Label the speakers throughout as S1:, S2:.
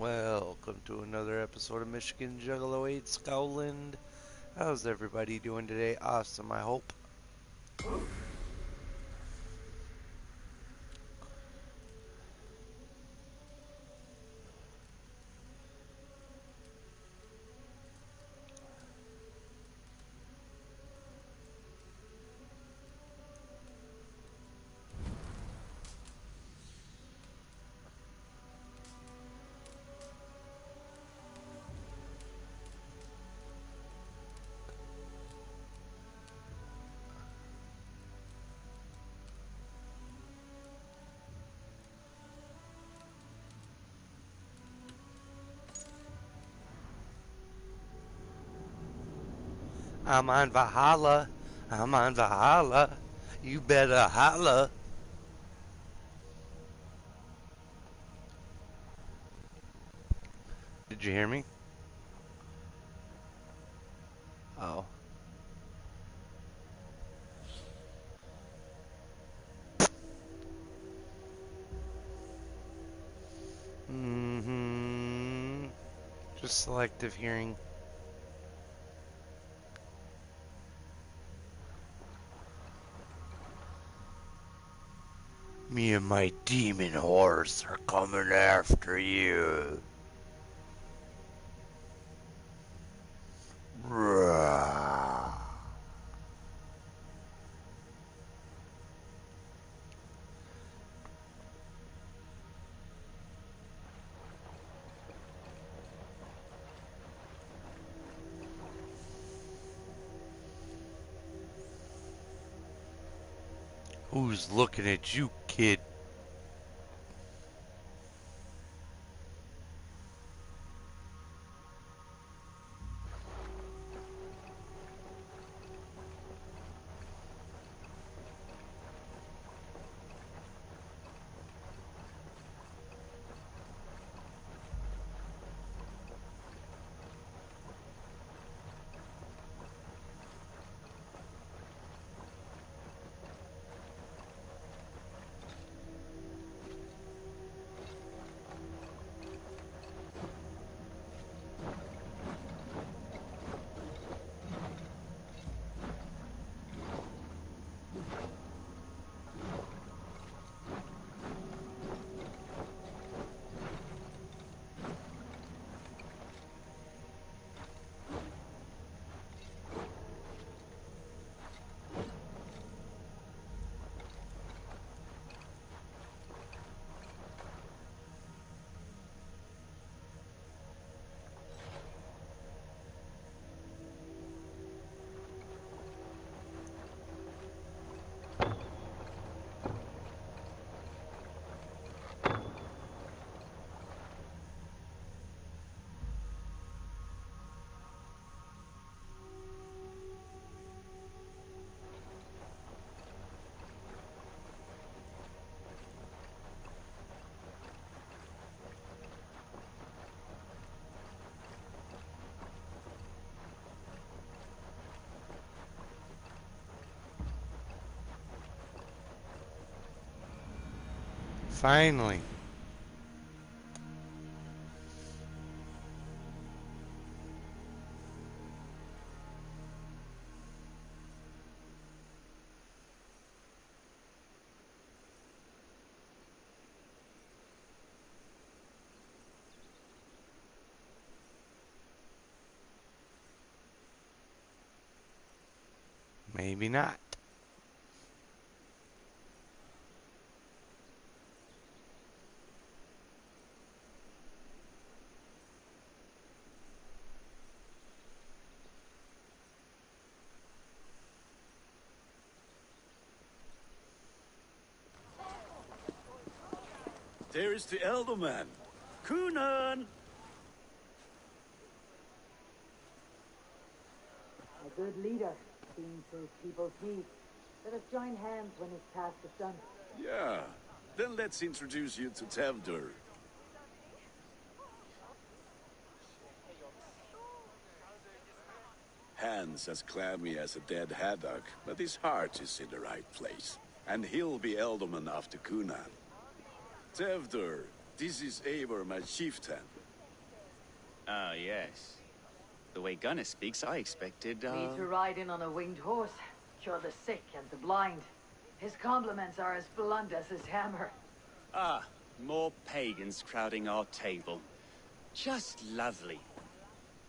S1: Welcome to another episode of Michigan Juggalo 8 Scowland. How's everybody doing today? Awesome, I hope. I'm on Valhalla. I'm on Valhalla. You better holla. Did you hear me? Oh. Mm-hmm. Just selective hearing. Me and my demon horse are coming after you. Rah. Who's looking at you, kid? Finally. Maybe not.
S2: There is the Elderman. Kunan!
S3: A good leader, seeing through people's needs. Let us join hands when his task is done.
S2: Yeah. Then let's introduce you to Tevdur. Hands as clammy as a dead haddock, but his heart is in the right place. And he'll be Elderman after Kunan. Tevdur, this is Eivor, my chieftain.
S4: Ah, yes. The way Gunnar speaks, I expected,
S3: Me to ride in on a winged horse, cure the sick and the blind. His compliments are as blunt as his hammer.
S4: Ah, more pagans crowding our table. Just lovely.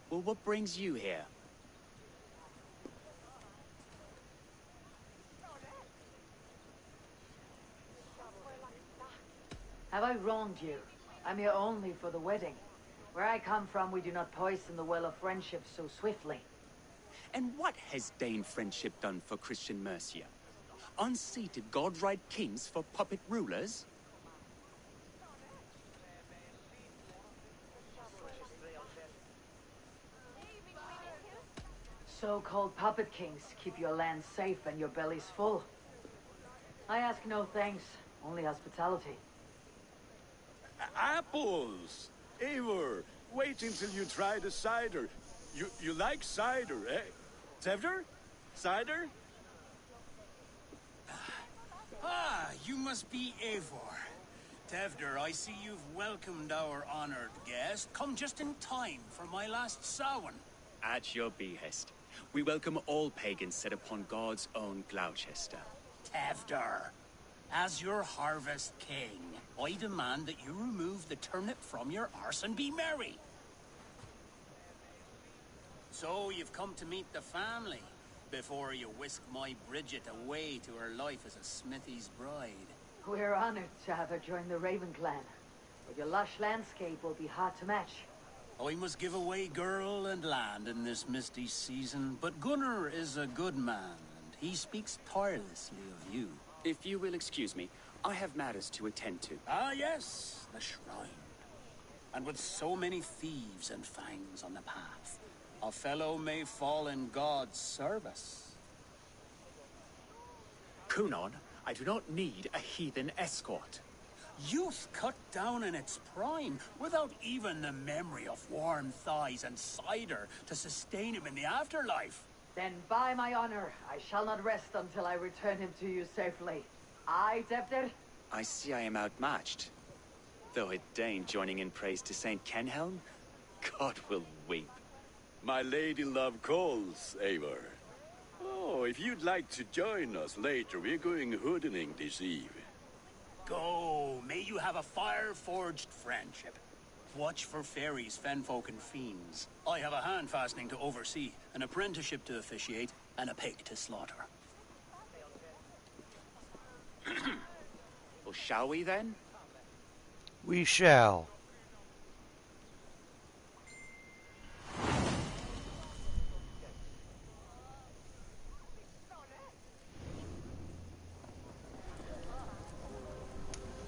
S4: Well, what brings you here?
S3: Have I wronged you? I'm here only for the wedding. Where I come from, we do not poison the well of friendship so swiftly.
S4: And what has Dane friendship done for Christian Mercia? Unseated godright kings for puppet rulers?
S3: So-called puppet kings keep your land safe and your bellies full. I ask no thanks, only hospitality.
S2: Apples! Eivor, wait until you try the cider. You like cider, eh? Tevder? Cider?
S5: Ah, you must be Eivor. Tevder, I see you've welcomed our honored guest. Come just in time for my last Samhain.
S4: At your behest. We welcome all pagans set upon God's own Gloucester.
S5: Tevder, as your harvest king, I demand that you remove the turnip from your arse and be merry. So you've come to meet the family before you whisk my Bridget away to her life as a smithy's bride.
S3: We're honored to have her join the Raven clan, but your lush landscape will be hard to match.
S5: I must give away girl and land in this misty season, but Gunnar is a good man, and he speaks tirelessly of you.
S4: If you will excuse me, I have matters to attend to.
S5: Ah, yes, the shrine. And with so many thieves and fangs on the path, a fellow may fall in God's service.
S4: Kunon, I do not need a heathen escort.
S5: Youth cut down in its prime, without even the memory of warm thighs and cider to sustain him in the afterlife.
S3: Then by my honor, I shall not rest until I return him to you safely. Aye, Tevder?
S4: I see I am outmatched. Though a Dane joining in praise to Saint Kenhelm, God will weep.
S2: My lady love calls, Eivor. Oh, if you'd like to join us later, we're going hoodening this eve.
S5: Go, may you have a fire-forged friendship. Watch for fairies, fenfolk, and fiends. I have a hand fastening to oversee, an apprenticeship to officiate, and a pig to slaughter.
S4: Well, shall we then?
S1: We shall.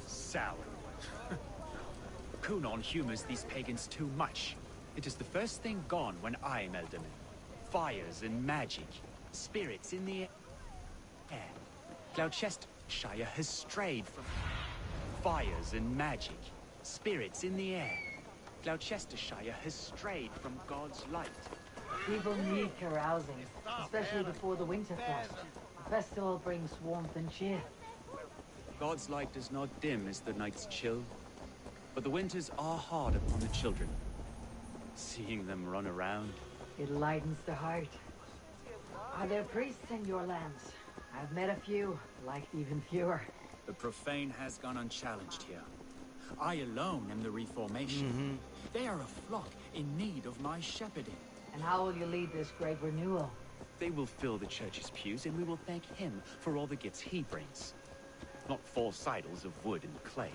S6: Sour. Kunon humors these pagans too much. It is the first thing gone when I am Elderman. Fires and magic. Spirits in the air. Gloucestershire has strayed from... Fires and magic. Spirits in the air. Gloucestershire has strayed from God's light.
S3: People need carousing, especially before the Winterfest. The festival brings warmth and cheer.
S6: God's light does not dim as the nights chill, but the winters are hard upon the children. Seeing them run around.
S3: It lightens the heart. Are there priests in your lands? I've met a few, like even fewer.
S6: The profane has gone unchallenged here. I alone am the reformation. They are a flock in need of my shepherding.
S3: And how will you lead this great renewal?
S6: They will fill the church's pews, and we will thank him for all the gifts he brings. Not false idols of wood and clay.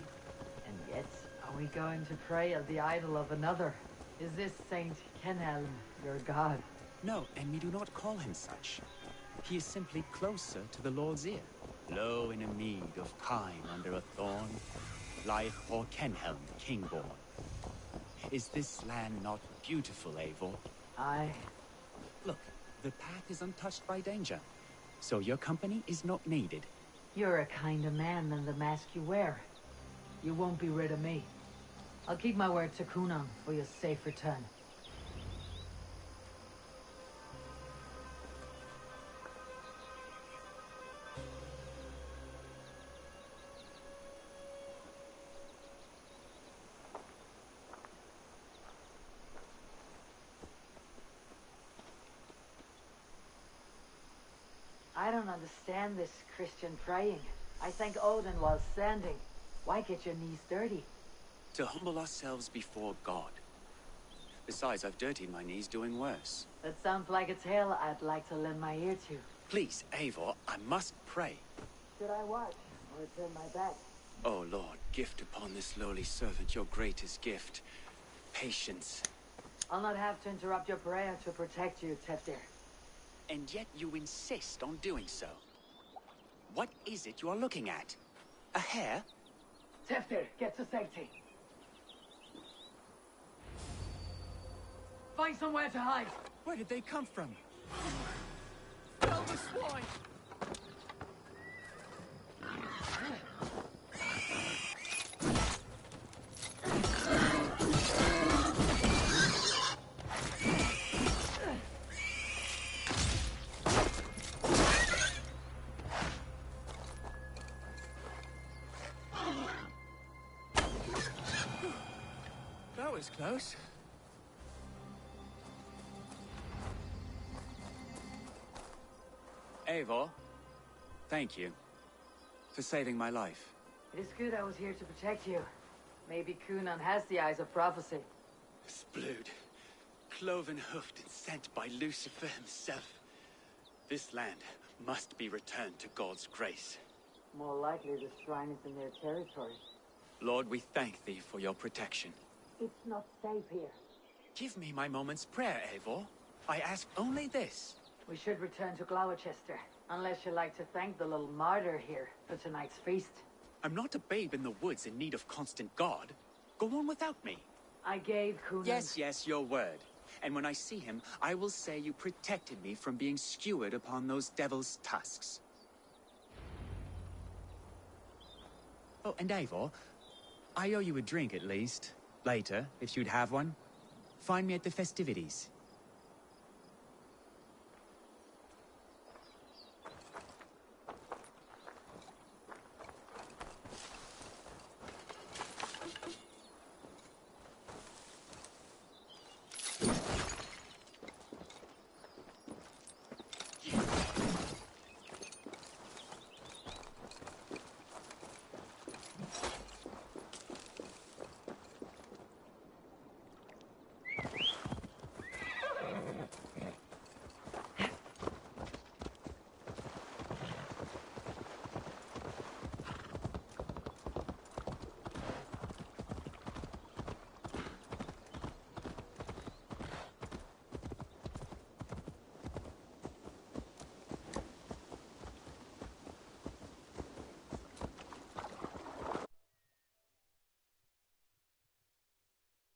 S3: And yet, are we going to pray at the idol of another? Is this Saint Kenhelm your god?
S6: No, and we do not call him such. He is simply closer to the Lord's ear. Low in a mead of kine under a thorn, lieth for Kenhelm, kingborn. Is this land not beautiful, Eivor?
S3: Aye.
S6: Look, the path is untouched by danger, so your company is not needed.
S3: You're a kinder man than the mask you wear. You won't be rid of me. I'll keep my word to Kunon for your safe return. don't understand this Christian praying. I think Odin was standing. Why get your knees dirty?
S4: To humble ourselves before God. Besides, I've dirtied my knees doing worse.
S3: That sounds like a tale I'd like to lend my ear to.
S4: Please, Eivor, I must pray.
S3: Should I watch or turn my back?
S4: Oh Lord, gift upon this lowly servant your greatest gift. Patience.
S3: I'll not have to interrupt your prayer to protect you, Teftir.
S4: And yet you insist on doing so. What is it you are looking at? A hare?
S3: Teftir, get to safety. Find somewhere to hide.
S6: Where did they come from?
S4: Kill the swine!
S6: That was close.
S4: Eivor, thank you for saving my life.
S3: It is good I was here to protect you. Maybe Kunan has the eyes of prophecy.
S4: Splood, cloven-hoofed and sent by Lucifer himself. This land must be returned to God's grace.
S3: More likely the shrine is in their territory.
S4: Lord, we thank thee for your protection.
S3: It's not safe here.
S4: Give me my moment's prayer, Eivor. I ask only this.
S3: We should return to Gloucester, unless you'd like to thank the little martyr here for tonight's feast.
S4: I'm not a babe in the woods in need of constant guard. Go on without me.
S3: I gave Kunan...
S4: Yes, your word. And when I see him, I will say you protected me from being skewered upon those devil's tusks. Oh, and Eivor, I owe you a drink at least. Later, if you'd have one. Find me at the festivities.